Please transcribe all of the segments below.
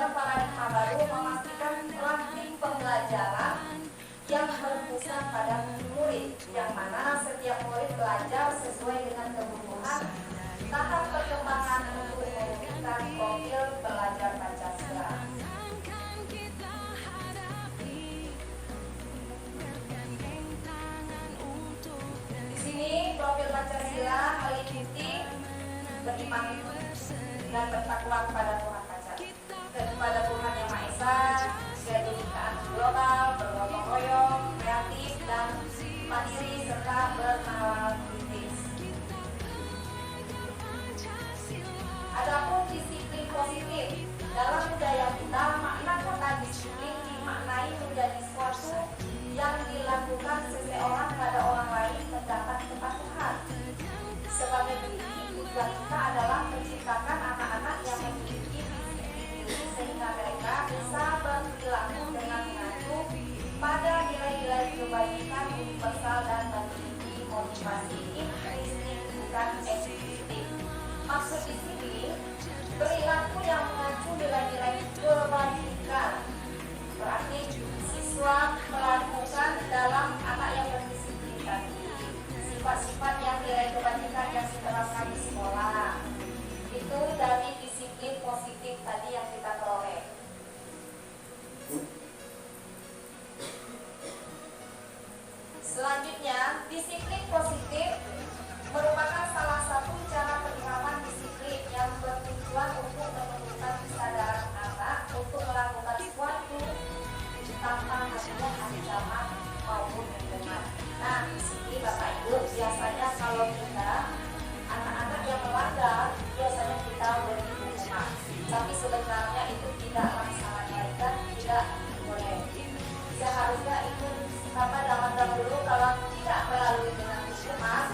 belajar paradigma baru memastikan praktik pembelajaran yang berpusat pada murid, yang mana setiap murid belajar sesuai dengan kebutuhan tahap perkembangan untuk mewujudkan profil pelajar Pancasila. Di sini profil Pancasila meliputi beriman dan bertakwa kepada Tuhan kepada Tuhan Yang Maha Esa, kebinekaan global, bergotong royong, kreatif dan mandiri serta bernalar kritis. Adapun disiplin positif dalam budaya kita, makna kata disiplin dimaknai menjadi suatu yang dilakukan seseorang pada orang lain mendapat kepatuhan. Sebagai pendidik, tujuan kita adalah menciptakan anak-anak yang memiliki disiplin sehingga mereka bisa berperilaku dengan mengacu pada nilai-nilai kebajikan universal dan memiliki motivasi intrinsik bukan eksplisit. Maksud disiplin, perilaku yang mengacu nilai-nilai kebajikan. Berarti siswa melakukan dalam anak yang berdisiplin tadi sifat-sifat yang nilai kebajikan yang diterapkan di sekolah. Itu dari disiplin positif tadi yang kita peroleh. Selanjutnya, disiplin positif merupakan salah satu cara penerapan disiplin yang bertujuan untuk menumbuhkan kesadaran anak untuk melakukan sesuatu tanpa adanya ancaman maupun hukuman. Nah, di sini Bapak Ibu, biasanya kalau kita anak-anak yang melanggar, biasanya kita beri hukuman. Tapi sebenarnya itu tidaklah sangat baik dan tidak boleh. Seharusnya itu karena zaman dahulu kalau tidak melalui dengan hukuman,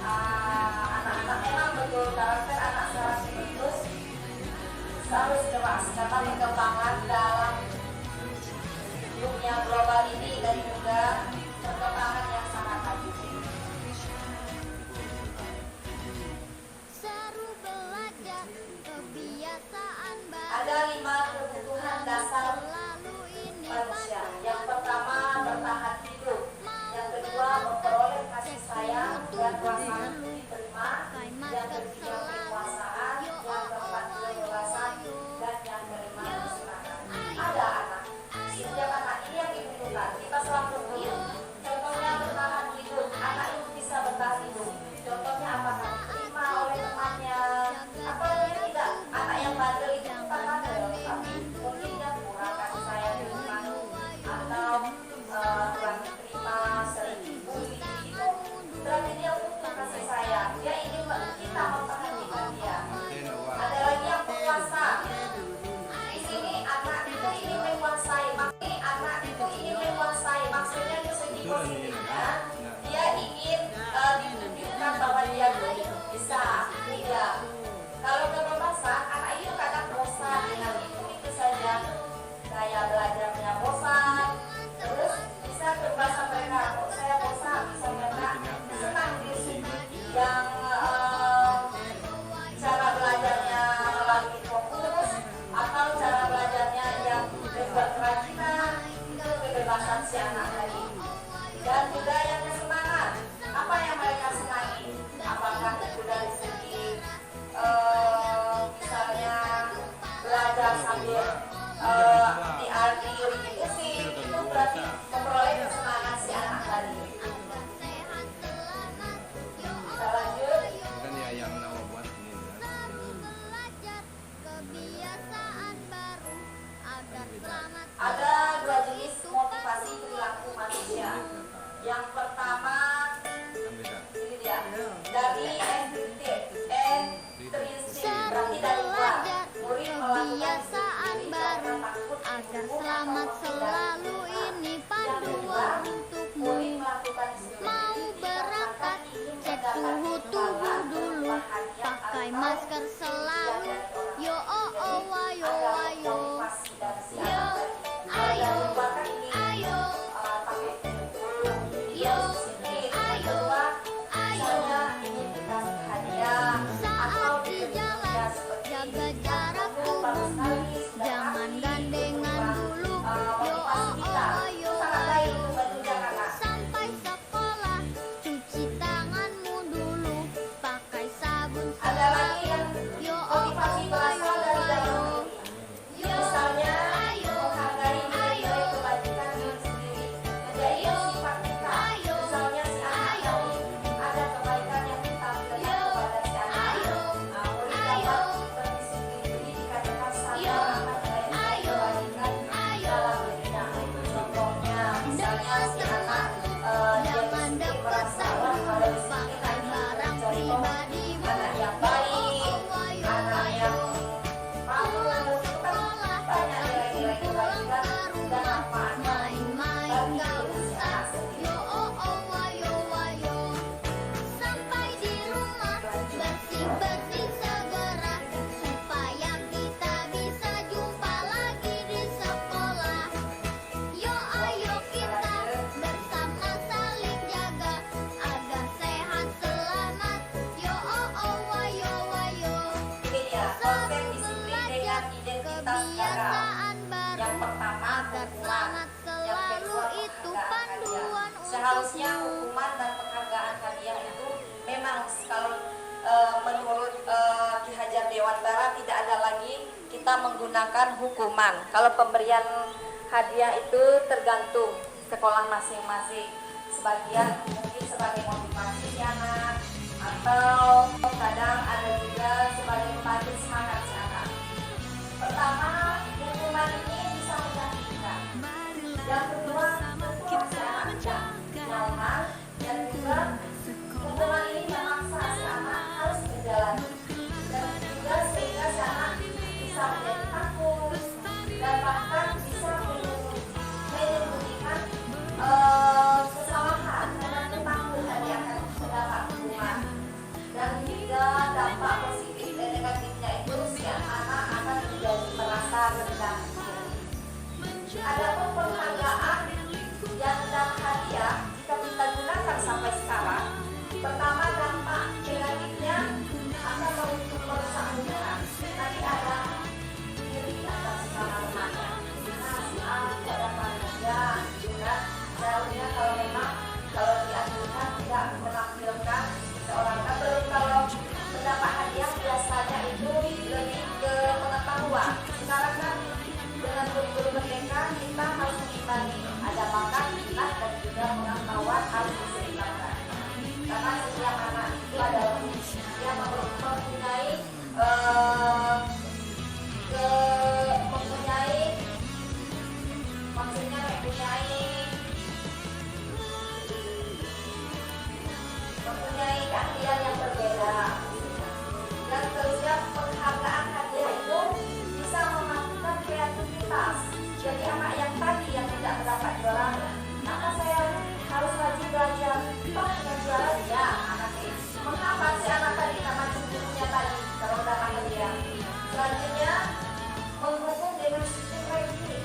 anak-anak memang betul karakter anak secara terus harus keras karena perkembangan dalam dunia global ini dan juga perkembangan yang sangat maju. Ada 5 kebutuhan dasar manusia. Yang pertama, bertahan hidup. Yang kedua, memperoleh kasih sayang dan perasaan diterima. Yang ketiga, kekuasaan. Yang keempat, kebebasan. Dan yang kelima, kesenangan. Ada anak. Setiap anak ini yang dibutuhkan. Kita selalu dulu. Contohnya bertahan hidup. Anak itu bisa bertahan hidup. Contohnya apakah diterima oleh temannya? Apa tidak? Anak yang bandel itu bukan bandel, tapi mungkin dia kurang kasih sayang di rumah atau kurang diterima, sering dibully. Itu berarti dia butuh kasih sayang. Dia ingin kita memperhatikan dia. Ada lagi yang berkuasa. Di sini anak itu ingin menguasai. Maksudnya anak itu ingin menguasai. Maksudnya itu segi positifnya. Dia ingin ditunjukkan bahwa dia bisa. Tidak. Kalau kebebasan, anak itu kadang bosan dengan itu saja. Saya belajarnya bosan. Terus bisa kebebasan mereka. Kok saya bosan? Bisa mereka senang di sini. Yang cara belajarnya melalui fokus atau cara belajarnya yang membuat kerajinan, itu kebebasan si anak tadi. Dan juga yang kesenangan, apa yang mereka senangi? Apakah itu dari segi misalnya belajar sambil diiringi musik, itu berarti memperoleh kesenangan si anak tadi. Kita lanjut. Kan ya yang Nawa buat ini. Ada 2 jenis motivasi perilaku manusia. Yang pertama, ini dia, dari intrinsik, berarti dari luar. Murid Kebiasaan baru agar selamat selalu ini panduan untukmu. Mau berangkat, cek suhu tubuh dulu, pakai masker selalu. Yo oh oh wayo wayo, yo ayo ayo, yo ayo ayo. Saat di jalan jaga jarak tubuhmu, jangan seharusnya hukuman dan penghargaan hadiah itu memang kalau menurut Ki Hajar Dewantara tidak ada lagi kita menggunakan hukuman. Kalau pemberian hadiah itu tergantung sekolah masing-masing. Sebagian mungkin sebagai motivasi si anak, atau kadang ada juga sebagai membangkit semangat si anak. Pertama, hukuman ini bisa menyakitkan. Yang kedua, membuat si anak tidak nyaman, dan juga hukuman ini memaksa si anak harus menjalani, dan juga sehingga si anak bisa menjadi takut dan bahkan bisa menyembunyikan kesalahan karena ketakutan dia akan mendapat hukuman. Dan juga dampak positif dan negatifnya itu si anak akan menjadi merasa rendah diri. Adapun penghargaan yang dan hadiah jika kita gunakan sampai sekarang, pertama dampak negatifnya akan merusak hubungan. Nanti ada diri atas sama-samanya. Nah, si A tidak dapat hadiah juga. Seharusnya kalau memang kalau dianjurkan tidak menampilkan seorang belum kalau mendapat hadiah biasanya itu lebih ke pengetahuan. Sekarang kan dengan guru-guru merdeka kita harus mengimbangi ada bakat, minat dan juga pengetahuan harus diseimbangkan. Karena setiap anak itu adalah dia mempunyai mempunyai keahlian yang berbeda. Dan terusnya penghargaan hadiah itu bisa mematikan kreativitas. Jadi anak yang tadi yang tidak mendapat juara, maka saya harus rajin belajar. Toh dengan juara dia anak ini. Mengapa si anak tadi nama cemburunya tadi kalau mendapat hadiah? Selanjutnya menghukum dengan sistem ranking.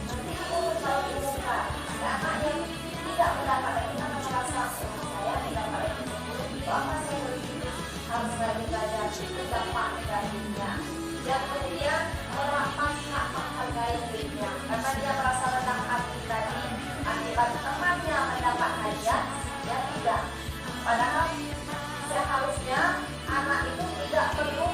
Nanti diumum kalau diumumkan. Ada anak yang tidak mendapat ranking akan merasa saya tidak mendapat ranking. Itu apa saya harus rajin belajar dampak negatifnya. Yang kemudian merapat hak menghargai dirinya karena dia merasa rendah hati tadi akibat temannya mendapat hadiah dia tidak. Padahal seharusnya anak itu tidak perlu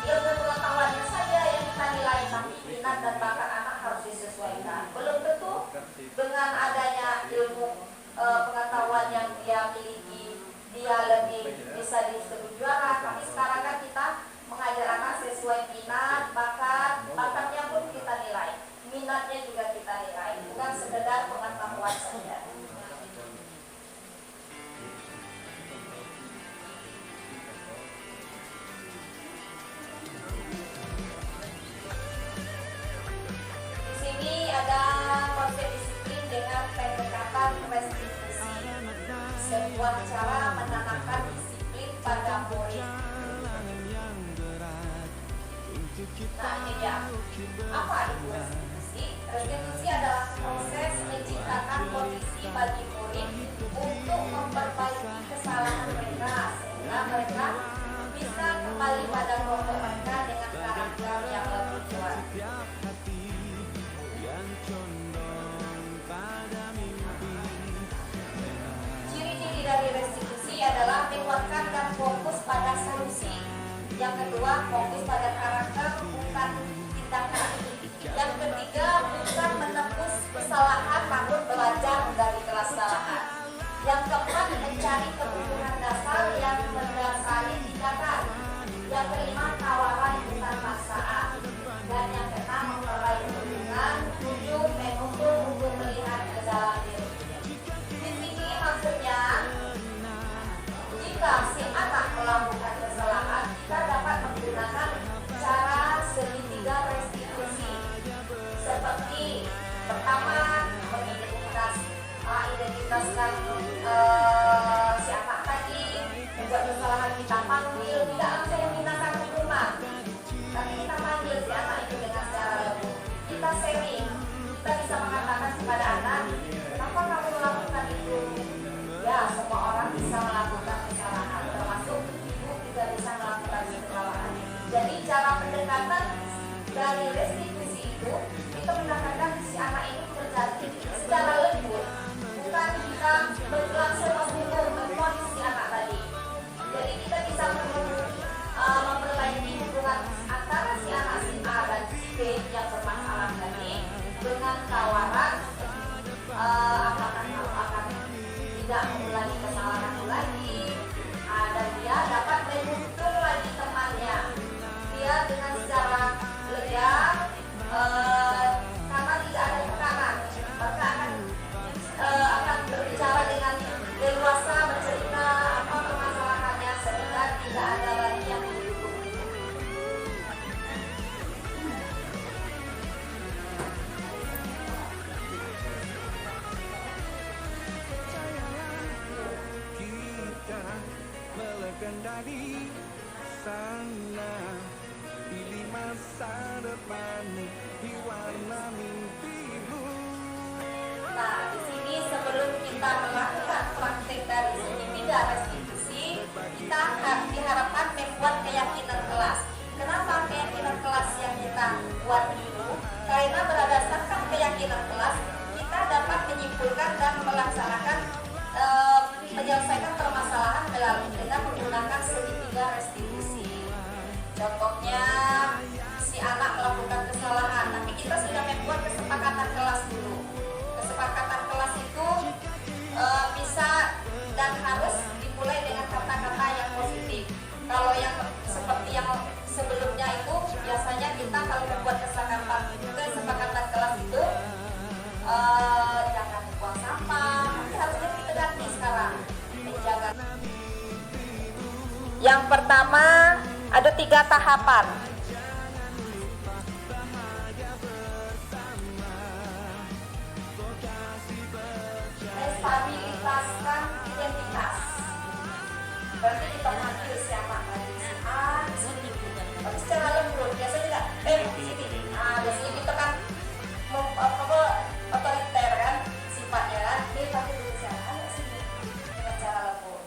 ilmu pengetahuannya saja yang kita nilai, tapi minat dan bakat anak harus disesuaikan. Belum tentu dengan adanya ilmu pengetahuan yang dia miliki dia lebih bisa disebut juara, tapi sekarang kan kita mengajar anak sesuai minat, bakatnya pun kita nilai, minatnya juga kita nilai, bukan sekedar pengetahuan saja. Di sini ada konsep disiplin dengan pendekatan restitusi, sebuah cara menanamkan disiplin pada murid. Nah ini dia, apa itu restitusi? Restitusi adalah proses menciptakan kondisi bagi murid untuk memperbaiki kesalahan mereka sehingga mereka bisa kembali pada kelompok mereka dengan karakter yang lebih kuat. Ciri-ciri dari restitusi adalah menguatkan dan fokus pada solusi. Yang kedua, fokus pada karakter bukan tindakan. Yang ketiga, bukan menebus kesalahan namun belajar dari kesalahan. Yang keempat, mencari kebutuhan dasar yang mendasari tindakan. Yang kelima, tawaran bukan paksaan. Dan yang keenam, memperbaiki hubungan. Tujuh, menuntut untuk melihat ke dalam diri. Di sini maksudnya, jika si anak melakukan kesalahan, kita dapat menggunakan cara segitiga restitusi. Seperti pertama, mengidentitaskan si anak tadi membuat kesalahan, kita panggil, tidak langsung menggunakan hukuman, tapi kita panggil si anak itu dengan secara lembut. Kita sharing, kita bisa mengatakan kepada anak, kenapa kamu melakukan itu? Ya, semua orang bisa melakukan kesalahan, termasuk ibu juga bisa melakukan kesalahan. Jadi cara pendekatan dari restitusi itu kita mendapatkan si anak itu di sana. Pilih masa depanmu di warna mimpimu. Nah, di sini sebelum kita melakukan praktek dari segitiga restitusi, kita diharapkan membuat keyakinan kelas. Kenapa keyakinan kelas yang kita buat dulu? Karena berdasarkan keyakinan kelas, kita dapat menyimpulkan dan melaksanakan menyelesaikan permasalahan dengan menggunakan segitiga restitusi. Contohnya, si anak melakukan kesalahan, tapi kita sudah membuat kesepakatan kelas dulu. Kesepakatan kelas itu bisa dan harus dimulai dengan kata-kata yang positif. Kalau yang seperti yang sebelumnya itu, biasanya kita kalau membuat kesepakatan kelas itu jangan buang sampah, tapi harusnya kita ganti sekarang menjaga. Yang pertama ada 3 tahapan. Stabilitaskan identitas. Berarti kita panggil siapa tadi, si A, di sini. Tapi secara lembut, biasanya tidak, sini. Biasanya kita kan otoriter kan sifatnya kan. Ini pakai dulu siapa, sini. Dengan cara lembut.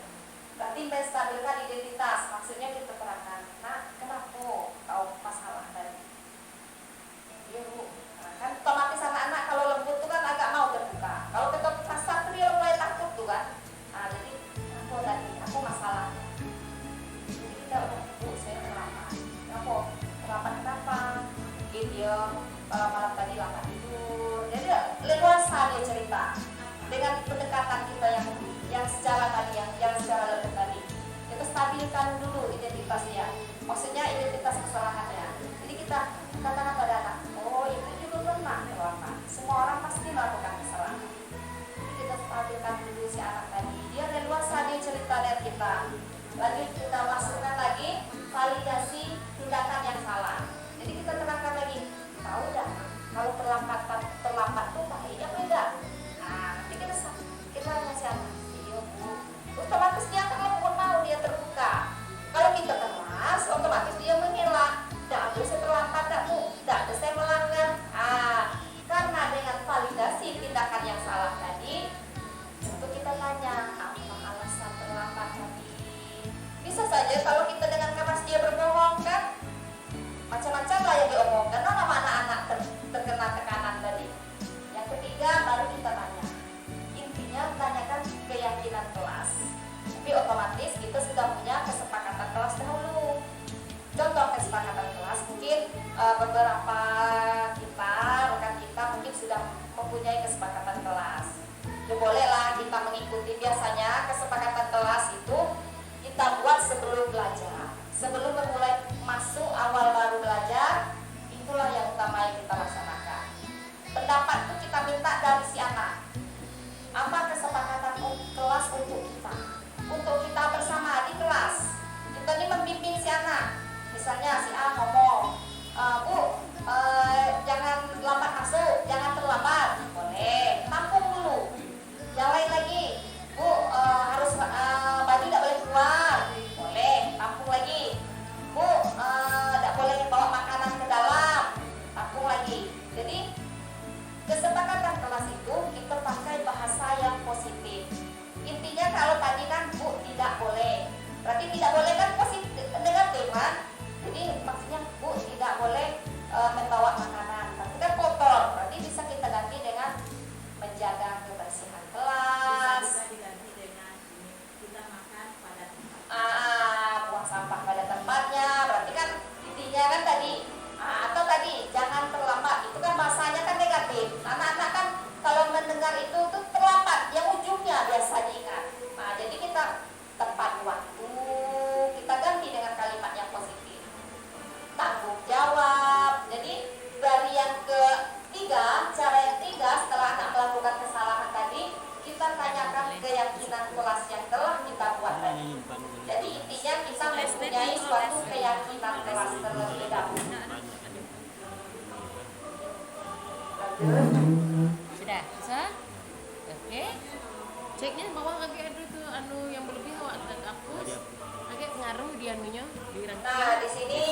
Berarti menstabilkan identitas. Maksudnya kita terangkan, nah kenapa tahu masalah tadi? Iya bu. Kan otomatis anak-anak kalau lembut tuh kan agak mau terbuka. Kalau kita kasar tuh dia mulai takut tuh kan. Nah jadi aku tadi, aku masalah. Jadi kita udah bu, saya terlambat. Kenapa? Mungkin dia malam tadi lambat tidur. Jadi leluasa dia cerita dengan pendekatan kita yang secara tadi yang secara lembut tadi. Kita stabilkan dulu identitasnya. Maksudnya identitas kesalahannya. Jadi kita katakan pada anak, oh itu juga pernah terlambat. Semua orang pasti melakukan kesalahan. Jadi kita stabilkan dulu si anak tadi. Dia leluasa dia cerita dari kita. Lagi kita masukkan lagi validasi tindakan yang salah. Jadi kita terangkan lagi, tahu dah kalau terlambat tuh bahaya beda. Nah nanti kita ngasih anak, iya bu. Otomatis dia akan mau dia terbuka. Kalau kita keras, otomatis dia mengelak. Tidak ada saya terlambat, tidak bu. Tidak ada saya melanggar. Karena dengan validasi tindakan yang salah tadi, untuk kita tanya apa alasan terlambat tadi. Bisa saja kalau kita dengan keras dia berbohong kan, macam-macam lah yang diomongkan. Nama anak-anak terkena tekanan tadi. Yang ketiga baru kita tanya. Intinya tanyakan keyakinan kelas. Tapi otomatis kita sudah punya kesepakatan kelas dahulu. Contoh kesepakatan kelas mungkin beberapa rekan kita mungkin sudah mempunyai kesepakatan kelas. Ya bolehlah kita mengikuti. Biasanya kesepakatan kelas itu kita buat sebelum belajar. Sebelum memulai masuk awal baru belajar, itulah yang utama yang kita laksanakan. Pendapat itu kita minta dari si anak. Apa kesepakatan kelas untuk kita? Untuk kita bersama di kelas. Kita ini membimbing si anak. Misalnya si A ngomong, bu, jangan lambat masuk, jangan terlambat. Boleh, tampung dulu. Yang lain lagi, bu, harus baju tidak boleh keluar. Boleh, tampung lagi. Bu, tidak boleh bawa makanan ke dalam. Tampung lagi. Jadi kesepakatan kelas itu kita pakai bahasa yang positif. Intinya kalau tadi kan bu tidak boleh, berarti tidak boleh kan positif negatif kan? Jadi maksudnya bu tidak boleh membawa makanan, tapi kan kotor, berarti bisa kita ganti dengan menjaga kebersihan kelas. Bisa diganti dengan kita makan pada tempat. Buang sampah pada tempatnya, berarti kan intinya kan tadi. Atau tadi jangan terlambat, itu kan bahasanya kan negatif. Anak-anak kan kalau mendengar itu tuh terlambat, yang ujungnya biasa diingat. Nah jadi kita tepat waktu, kita ganti dengan kalimat yang positif. Tanggung jawab. Jadi dari yang ketiga, cara yang ketiga setelah anak melakukan kesalahan tadi, kita tanyakan keyakinan kelas yang telah kita buat tadi. Jadi intinya kita mempunyai suatu keyakinan kelas terlebih dahulu. Sudah? Bisa? Oke. ceknya bawah agak ada tuh anu yang berlebih awak hapus agak ngaruh di anunya di ranking. Nah, di sini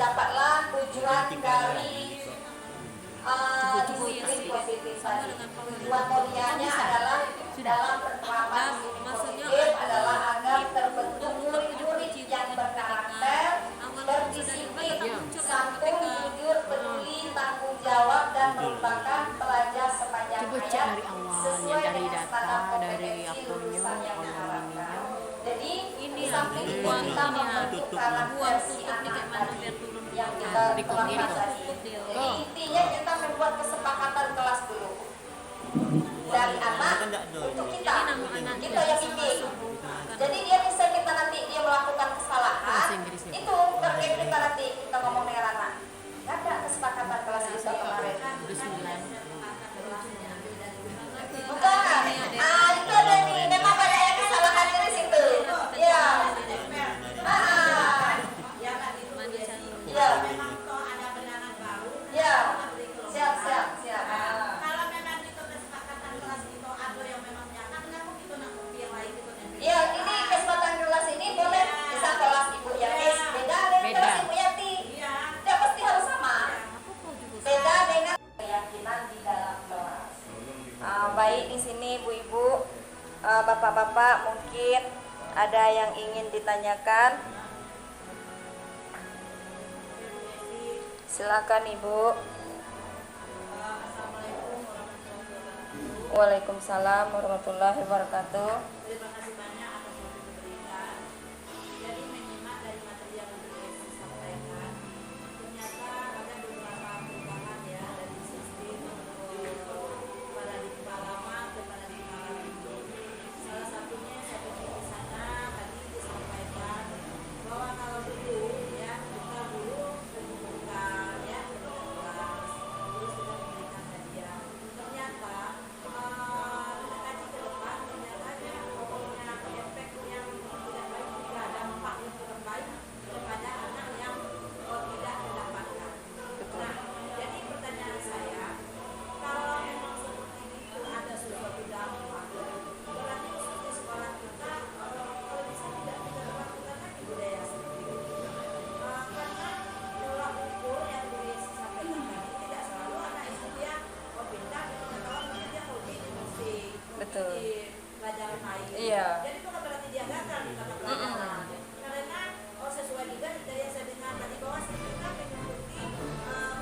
dapatlah tujuan dari disiplin positif tadi. Tujuan mulianya adalah dalam penerapan disiplin positif adalah agar terbentuk murid-murid yang berkarakter, berdisiplin, santun, jujur, peduli, tanggung jawab, dan merupakan pelajar sepanjang Coba cek hayat dari awalnya, sesuai dari dengan data, standar dari kompetensi akunnya, lulusan yang kalau diharapkan. ininya. Jadi Ini di samping itu buang kita ini, membentuk karakter si tutupnya anak kayak mana tadi biar turun yang dulu. kita Dikut telah diri tuh. pelajari. Jadi Oh. intinya kita membuat kesepakatan kelas dulu dari anak untuk kita yang bimbing. Jadi dia bisa kita nanti dia melakukan kesalahan Bahasa Inggrisnya. itu terkait kita nanti kita ngomong dengan anak. Nggak ada kesepakatan kelas kita kemarin. Udah 9. Bukan. Itu ada nih. Memang banyak yang kesalahannya di situ. Iya. Iya. Memang toh ada benangan baru. Iya. kita beri kelompok. Siap. Kalau memang itu kesepakatan kelas itu ada yang memang nyata, kenapa kita nak kopi yang lain kita ambil? Iya, ini kesempatan kelas ini boleh bisa kelas Ibu Yati beda dengan Beda. kelas Ibu Yati. Iya. Tidak pasti harus sama. Aku kok juga Beda dengan keyakinan di dalam kelas. Baik di sini Bu-ibu, bapak-bapak mungkin ada yang ingin ditanyakan. Silakan Ibu. Waalaikumsalam warahmatullahi wabarakatuh. terima kasih banyak atas waktu diberikan. Jadi menyimak dari materi yang Ibu Esi sampaikan, ternyata ada beberapa perubahan ya dari sistem paradigma lama ke paradigma baru. Salah satunya saya pikir di sana tadi disampaikan bahwa kalau dulu ya kita dulu mengumpulkan ya dengan kelas, terus kita memberikan hadiah. Ternyata kita kaji ke depan ternyata dia punya efek yang tidak baik juga dampak yang kurang baik kepada anak yang tidak mendapatkan. Nah, jadi pertanyaan saya, kalau memang seperti itu ada sesuatu dampak, berarti khususnya sekolah kita kalau bisa tidak kita lakukan lagi budaya seperti itu. Karena pola ukur yang Bu Yesi sampaikan tadi tidak selalu anak itu dia pintar di pengetahuan, mungkin dia hobi di musik, Betul. di pelajaran lain. Iya. Jadi bukan berarti dia gagal di mata pelajaran. Karena sesuai juga dari yang saya dengar tadi bahwa kita mengikuti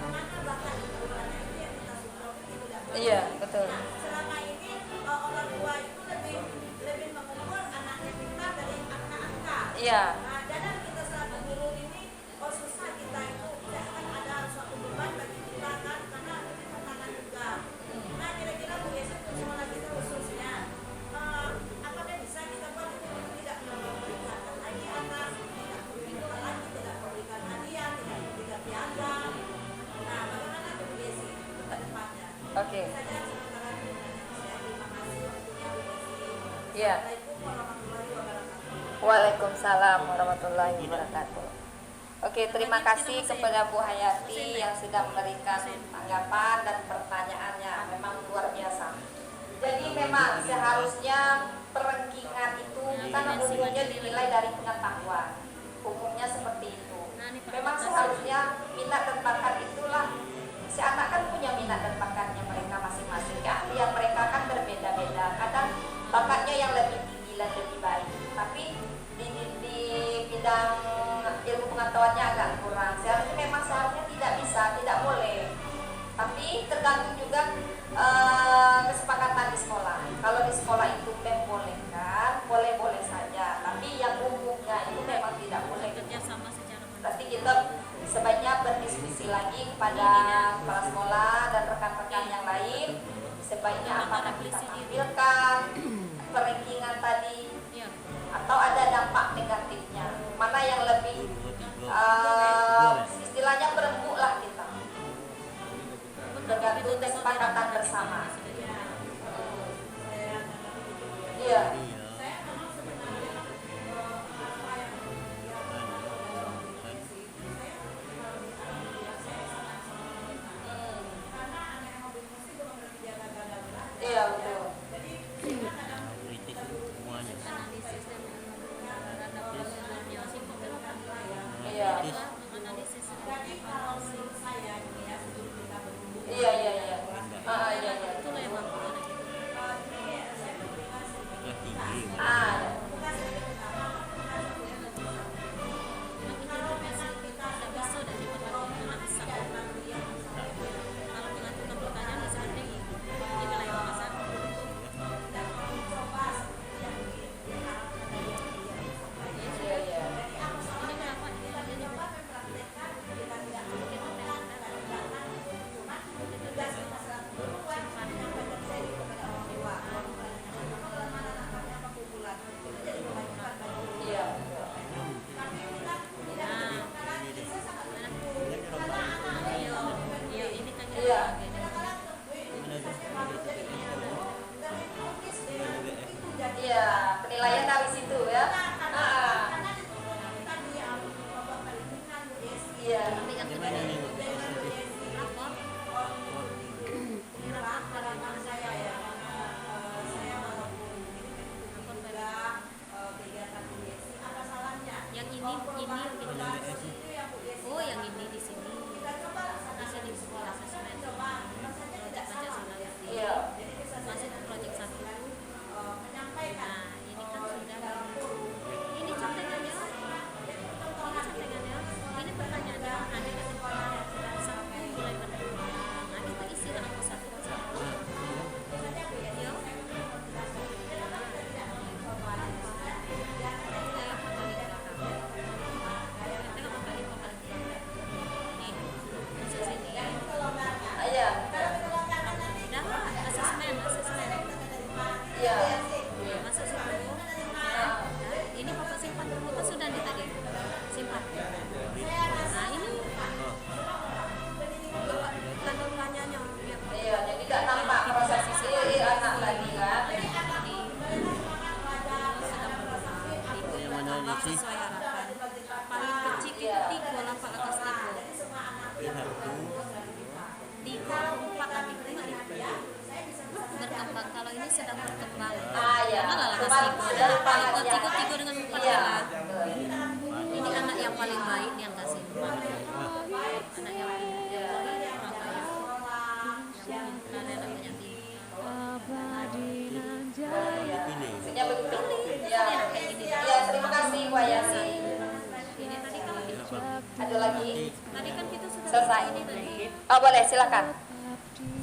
mana bakat kebutuhannya itu yang kita support itu tidak boleh. Iya, betul. Nah, selama ini orang tua itu lebih mengukur anaknya pintar dari angka-angka. Iya. Nah, dan kita selaku guru ini susah kita itu tidak akan ada suatu beban bagi kita kan karena itu tantangan juga. Nah, kira-kira Bu Yesi untuk sekolah kita khususnya apakah bisa kita buat itu tidak memberikan lagi anak, tidak memberikan lagi, tidak memberikan hadiah, tidak memberikan piagam. Nah, bagaimana Bu Yesi ke depannya? Oke. Saja sementara itu saya terima kasih waktunya Bu Yesi. Iya. Assalamualaikum warahmatullahi wabarakatuh. Waalaikumsalam warahmatullahi wabarakatuh. Oke, terima kasih kepada Bu Hayati yang sudah memberikan tanggapan dan pertanyaannya. Memang luar biasa. Jadi memang seharusnya perengkingan itu kan umumnya dinilai dari pengetahuan. Umumnya seperti itu. Memang seharusnya minat dan bakat itulah, si anak kan punya minat dan bakatnya mereka masing-masing. Keahlian mereka kan berbeda-beda. Kadang bakatnya yang lebih tinggi dan lebih baik, tapi di bidang ilmu pengetahuannya agak kurang. Seharusnya tidak bisa, tidak boleh. Tapi tergantung juga kesepakatan di sekolah. Kalau di sekolah itu membolehkan, boleh-boleh saja. Tapi yang umumnya itu memang tidak boleh. Kerjasama secara Berarti kita sebaiknya berdiskusi lagi kepada kepala sekolah dan rekan-rekan yang lain. Sebaiknya apakah kita tampilkan perankingan tadi atau ada dampak negatifnya, mana yang lebih istilahnya berembuk lah kita, tergantung kesepakatan bersama. Iya. Iya betul. Ah, iya, iya. Iya, betul. Iya. Iya, penilaian dari situ ya. Ah, iya. Yang ini oh yang ini di sini bisa di asesmen proyek Pancasila Iya. masih proyek 1. Nah ini kan sudah ini contekannya ini pertanyaannya ada kan satu mulai berkembang. Nah kita isi angka 1. Iya. Asesmen Iya. masuk situ ini pokok simpan dulu kan sudah nih tadi simpan. Nah ini tanda tanyanya Iya, jadi tidak nampak proses isi anak lagi kan. sesuai harapan paling kecil itu 3 lapak atas 3 4 tadi berkembang. Kalau ini sedang berkembang Ah, ya. malah atas Cuman 3 sudah dan paling pangannya. kecil dengan 4 Iya. jalan. Ini anak yang paling baik yang kasih anak yang Iya. ada namanya Maksudnya begitu. Iya. Iya, terima kasih Bu Ayasi. ini tadi kalau kita Ada lagi? tadi kan kita sudah Selesai. ini tadi Oh, boleh, silakan.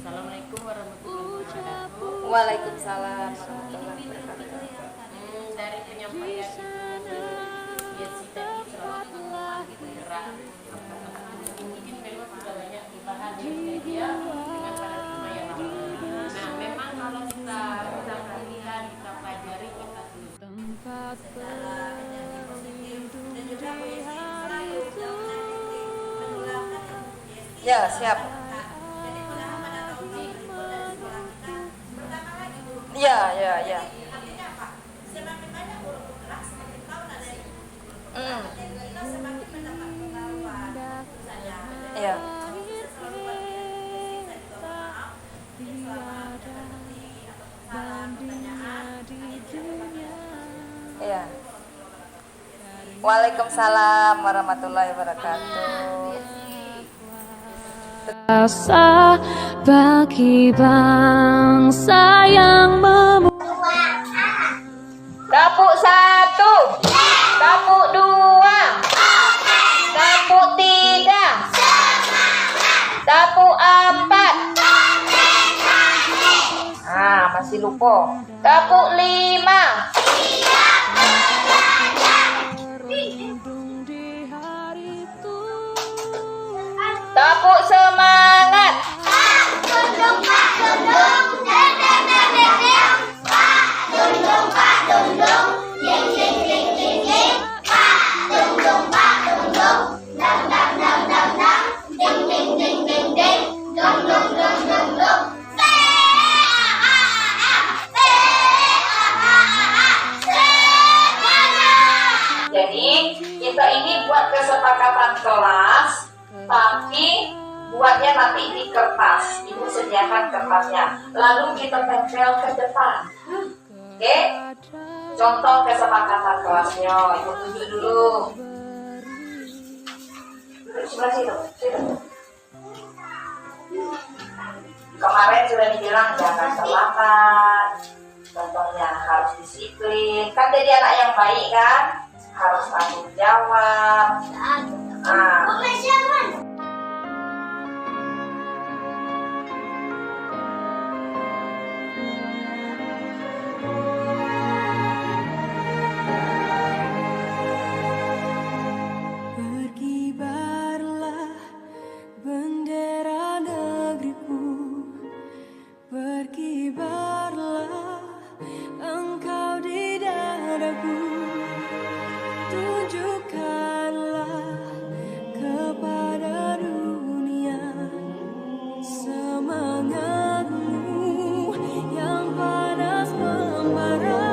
Assalamualaikum warahmatullahi wabarakatuh. Waalaikumsalam warahmatullahi wabarakatuh. Dari penyampaian ya sih tadi selalu gerak. Mungkin memang sudah banyak dibahas di media dengan paradigma yang lama. Nah, memang kalau kita pilihan kita pelajari kita Ya, siap. Iya, iya, iya. Iya. Iya. Waalaikumsalam warahmatullahi wabarakatuh. Rasa bagi bangsa yang Dapuk 1, dapuk 2, dapuk 3, dapuk 4. Ah, masih lupa. Dapuk 5. Dapuk semangat. Jadi kita ini buat kesepakatan kelas, tapi buatnya nanti di kertas. Ibu sediakan kertasnya. Lalu kita tempel ke depan. Oke? Contoh kesepakatan kelasnya. Ibu tunjuk dulu. Duduk sebelah situ. Kemarin sudah dibilang jangan terlambat. Contohnya harus disiplin, kan jadi anak yang baik kan, harus tanggung jawab. Berkibarlah bendera negeriku, berkibarlah engkau di dadaku, tunjukkanlah kepada dunia semangatmu yang panas membara.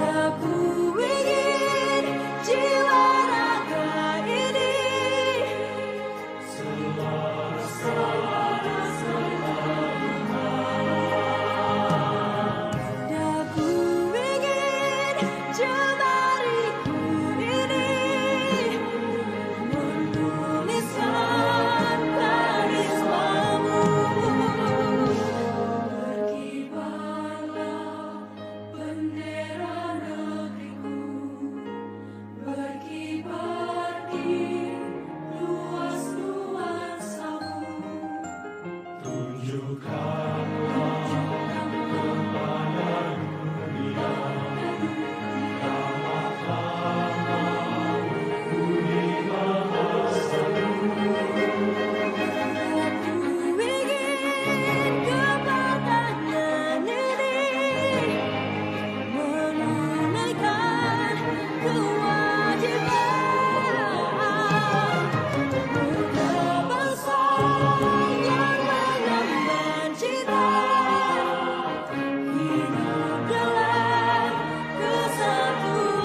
Aku ingin jiwa raga ini aku ingin jemariku ini menuliskan karismamu. Berkibarlah bendera negeriku, berkibar di luas nuansamu. Aku ingin kepatangan ini menunaikan kewajiban untuk bangsa yang mengemban cita hidup dalam kesatuan.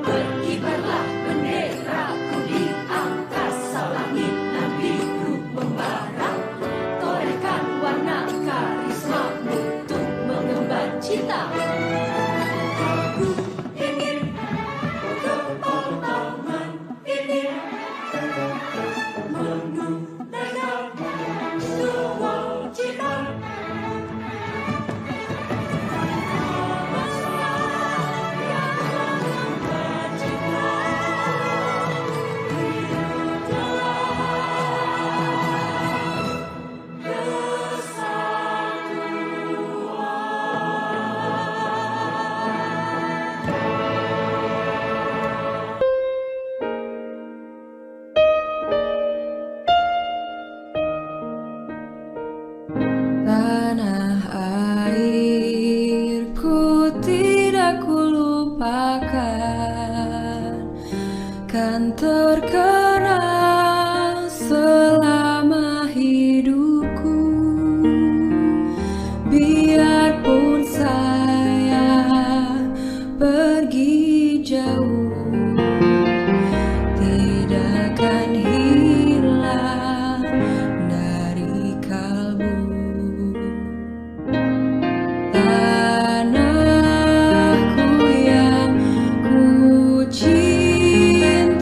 Berkibarlah benderaku di angkasa langit dan biru membara, torehkan warna karismamu untuk mengemban cinta. Aku ingin kepatangan ini menunaikan kewajiban tanah airku tidak kulupakan, kan terkenang selama hidupku. Biarpun saya pergi jauh, tidak akan hilang dari kalbu. Tanahku yang ku cintai,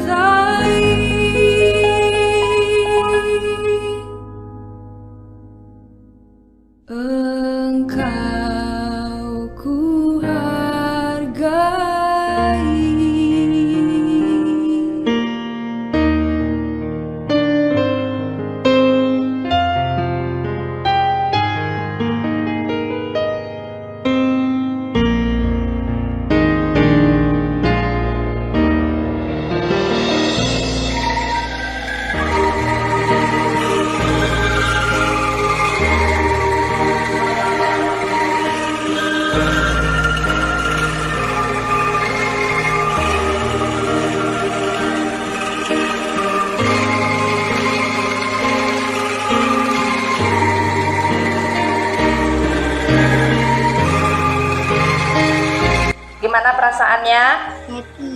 Gimana perasaannya? Happy.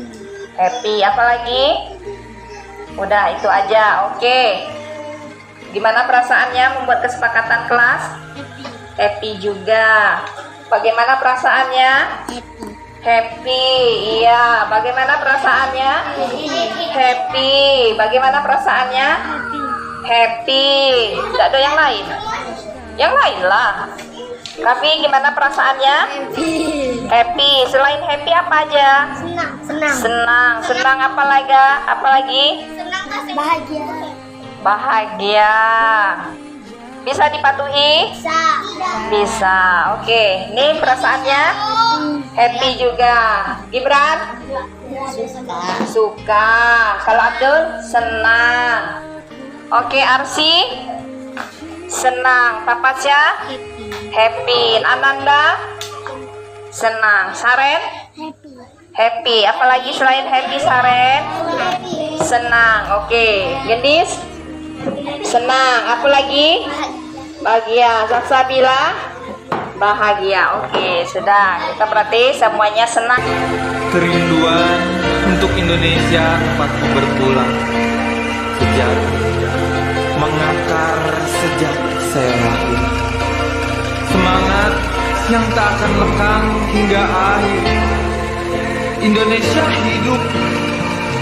Happy. Apalagi? Udah itu aja. Oke. Gimana perasaannya membuat kesepakatan kelas? Happy. Happy juga. Bagaimana perasaannya? Happy. Happy. Iya. Bagaimana perasaannya? Happy. Bagaimana perasaannya? Happy. Tidak ada yang lain? Yang lain lah. Raffi, gimana perasaannya? Happy. Selain happy apa aja? Senang. Senang apa lagi? Bahagia. Bahagia. Bisa dipatuhi? Bisa. Oke. Ini perasaannya happy juga. Gibran? Suka. Kalau Abdul? Senang. Oke, Arsi? Senang. Papasya? Happy. Ananda? Senang. Saren? Happy. Apalagi selain happy, Saren? Senang. Oke. Gendis? Senang. Apa lagi? Bahagia. Salsabila? Bahagia. Oke, sudah. Kita berarti semuanya senang. Kerinduan untuk Indonesia tempatku berpulang. Sejarah mengakar sejak saya lahir. Semangat yang tak akan lekang hingga akhir. Indonesia hidup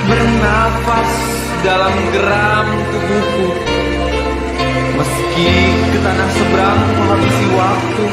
bernafas dalam geram tubuhku. Meski ke tanah seberang menghabisi waktu,